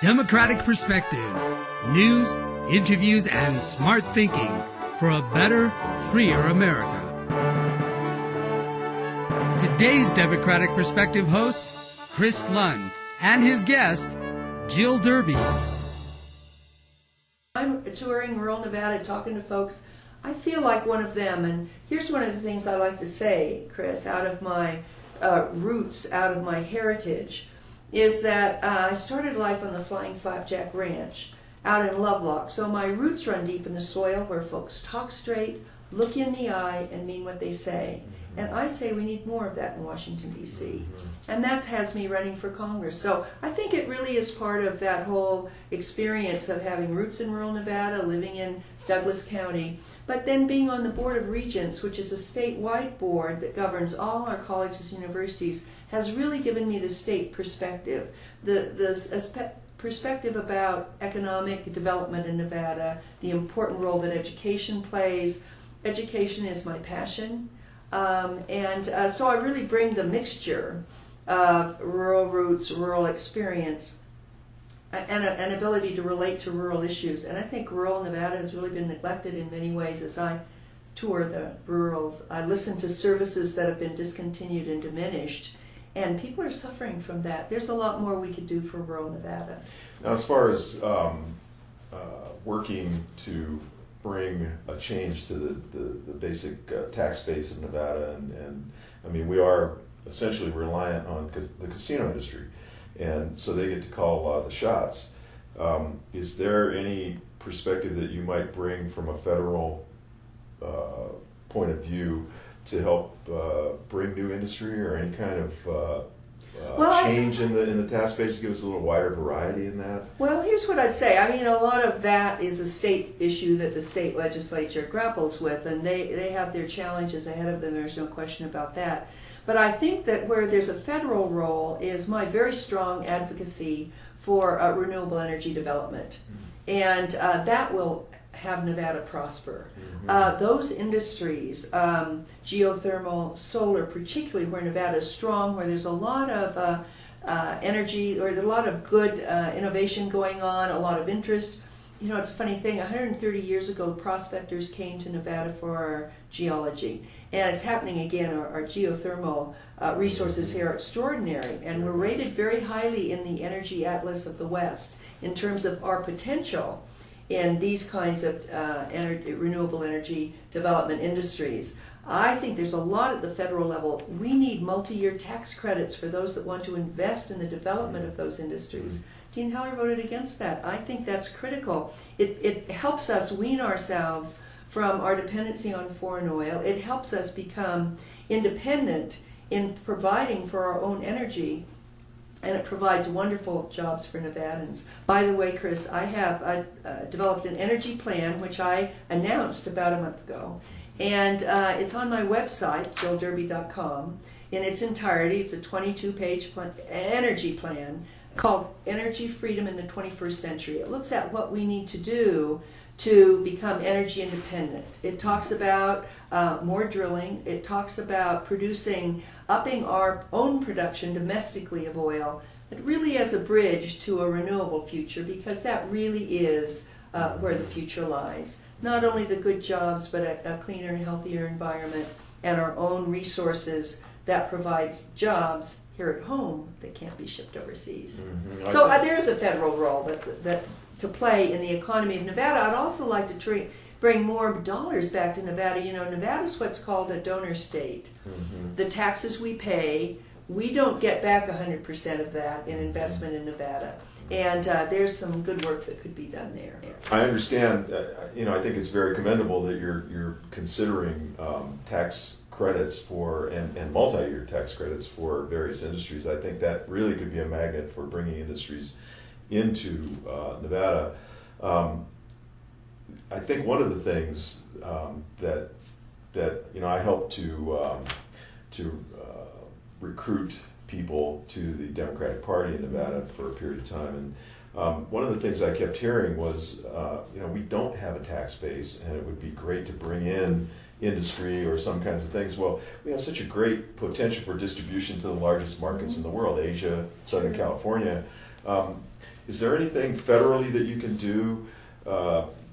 Democratic perspectives, news, interviews, and smart thinking for a better, freer America. Today's Democratic Perspective host, Chris Lund, and his guest, Jill Derby. I'm touring rural Nevada, talking to folks. I feel like one of them, and here's one of the things I like to say, Chris, out of my roots, out of my heritage, is that I started life on the Flying Flapjack Ranch out in Lovelock. So my roots run deep in the soil where folks talk straight, look you in the eye, and mean what they say. And I say we need more of that in Washington, D.C. And that has me running for Congress. So I think it really is part of that whole experience of having roots in rural Nevada, living in Douglas County, but then being on the Board of Regents, which is a statewide board that governs all our colleges and universities, has really given me the state perspective. The perspective about economic development in Nevada, the important role that education plays. Education is my passion. So I really bring the mixture of rural roots, rural experience, and an ability to relate to rural issues. And I think rural Nevada has really been neglected in many ways as I tour the rurals. I listen to services that have been discontinued and diminished, and people are suffering from that. There's a lot more we could do for rural Nevada. Now, as far as working to bring a change to the basic tax base of Nevada, and I mean, we are essentially reliant on the casino industry, and so they get to call the shots. Is there any perspective that you might bring from a federal point of view to help bring new industry or any kind of change in the tax base to give us a little wider variety in that? Well, here's what I'd say. I mean, a lot of that is a state issue that the state legislature grapples with, and they have their challenges ahead of them. There's no question about that. But I think that where there's a federal role is my very strong advocacy for renewable energy development. And that will have Nevada prosper. Those industries, geothermal, solar, particularly where Nevada is strong, where there's a lot of energy, or there's a lot of good innovation going on, a lot of interest. You know, it's a funny thing, 130 years ago, prospectors came to Nevada for our geology. And it's happening again. Our geothermal resources here are extraordinary, and we're rated very highly in the Energy Atlas of the West in terms of our potential in these kinds of renewable energy development industries. I think there's a lot at the federal level. We need multi-year tax credits for those that want to invest in the development of those industries. Dean Heller voted against that. I think that's critical. It helps us wean ourselves from our dependency on foreign oil. It helps us become independent in providing for our own energy, and it provides wonderful jobs for Nevadans. By the way, Chris, I have developed an energy plan, which I announced about a month ago, and it's on my website, jillderby.com, in its entirety. It's a 22-page energy plan called Energy Freedom in the 21st Century. It looks at what we need to do to become energy independent. It talks about more drilling. It talks about upping our own production domestically of oil, but really as a bridge to a renewable future, because that really is where the future lies. Not only the good jobs, but a cleaner and healthier environment, and our own resources that provides jobs here at home that can't be shipped overseas. So there's a federal role that to play in the economy of Nevada. I'd also like to bring more dollars back to Nevada. You know, Nevada's what's called a donor state. The taxes we pay, we don't get back 100% of that in investment in Nevada. And there's some good work that could be done there. I understand. I think it's very commendable that you're considering tax credits for and multi-year tax credits for various industries. I think that really could be a magnet for bringing industries into Nevada. I think one of the things that I help to recruit people to the Democratic Party in Nevada for a period of time, and one of the things I kept hearing was, we don't have a tax base, and it would be great to bring in industry or some kinds of things. Well, we have such a great potential for distribution to the largest markets in the world, Asia, Southern California. Is there anything federally that you can do?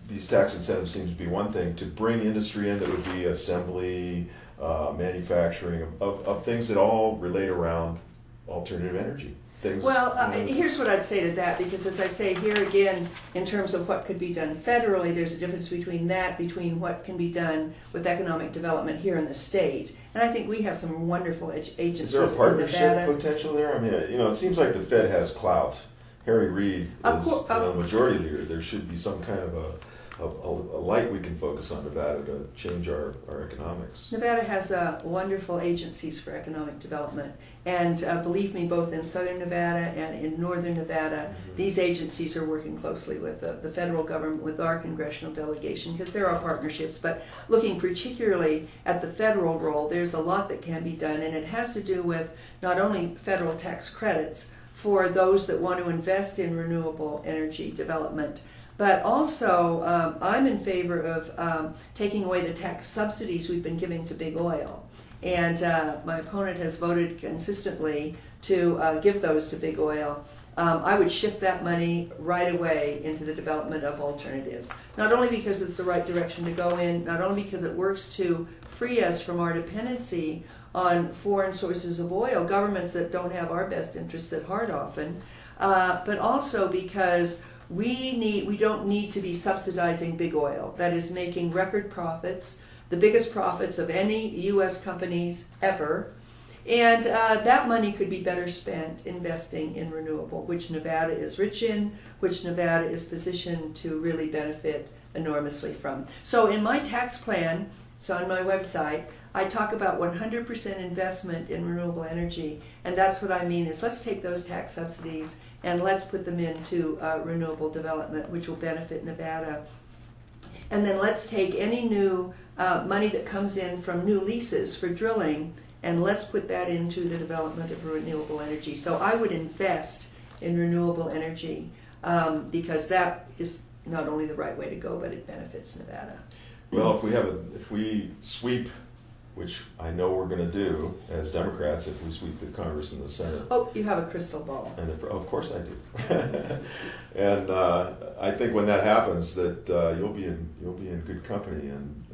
These tax incentives seem to be one thing to bring industry in that would be assembly, manufacturing of things that all relate around alternative energy. Well, here's what I'd say to that, because as I say here again, in terms of what could be done federally, there's a difference between what can be done with economic development here in the state. And I think we have some wonderful agencies in Nevada. Is there a partnership potential there? I mean, it seems like the Fed has clout. Harry Reid is the majority leader. There should be some kind of a light we can focus on Nevada to change our economics. Nevada has wonderful agencies for economic development. And believe me, both in southern Nevada and in northern Nevada, these agencies are working closely with the federal government, with our congressional delegation, because there are partnerships. But looking particularly at the federal role, there's a lot that can be done, and it has to do with not only federal tax credits for those that want to invest in renewable energy development, but also I'm in favor of taking away the tax subsidies we've been giving to big oil. And my opponent has voted consistently to give those to big oil. I would shift that money right away into the development of alternatives. Not only because it's the right direction to go in, not only because it works to free us from our dependency on foreign sources of oil, governments that don't have our best interests at heart often, but also because we don't need to be subsidizing big oil that is making record profits, the biggest profits of any U.S. companies ever, and that money could be better spent investing in renewable, which Nevada is rich in, which Nevada is positioned to really benefit enormously from. So in my tax plan, it's on my website, I talk about 100% investment in renewable energy, and that's what I mean is let's take those tax subsidies and let's put them into renewable development, which will benefit Nevada. And then let's take any new money that comes in from new leases for drilling, and let's put that into the development of renewable energy. So I would invest in renewable energy because that is not only the right way to go, but it benefits Nevada. Well, if we sweep, which I know we're going to do as Democrats, if we sweep the Congress and the Senate. Oh, you have a crystal ball. And of course I do. And I think when that happens, that you'll be in good company. And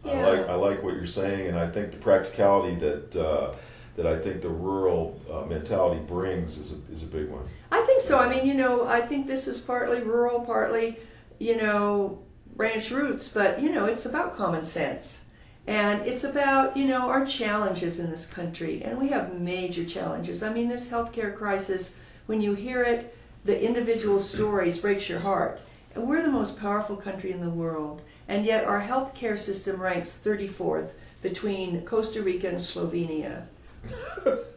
yeah. I like what you're saying, and I think the practicality that I think the rural mentality brings is a big one. I think so. I mean, I think this is partly rural, partly, ranch roots, but it's about common sense. And it's about, our challenges in this country. And we have major challenges. I mean, this healthcare crisis, when you hear it, the individual stories breaks your heart. And we're the most powerful country in the world. And yet our healthcare system ranks 34th between Costa Rica and Slovenia.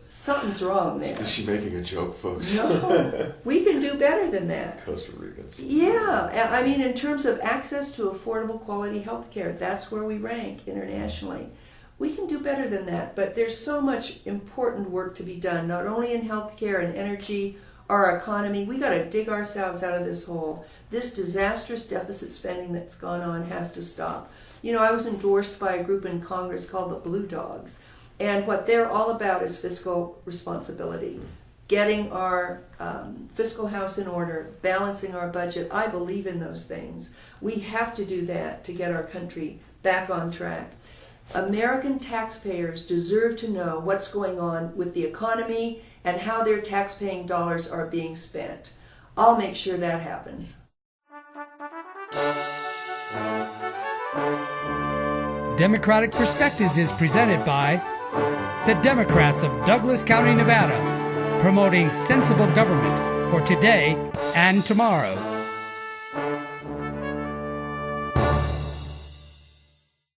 Something's wrong there. Is she making a joke, folks? No, we can do better than that. Costa Ricans. Yeah, I mean, in terms of access to affordable quality health care, that's where we rank internationally. We can do better than that, but there's so much important work to be done, not only in healthcare and energy, our economy. We got to dig ourselves out of this hole. This disastrous deficit spending that's gone on has to stop. I was endorsed by a group in Congress called the Blue Dogs. And what they're all about is fiscal responsibility, getting our fiscal house in order, balancing our budget. I believe in those things. We have to do that to get our country back on track. American taxpayers deserve to know what's going on with the economy and how their tax-paying dollars are being spent. I'll make sure that happens. Democratic Perspectives is presented by the Democrats of Douglas County, Nevada, promoting sensible government for today and tomorrow.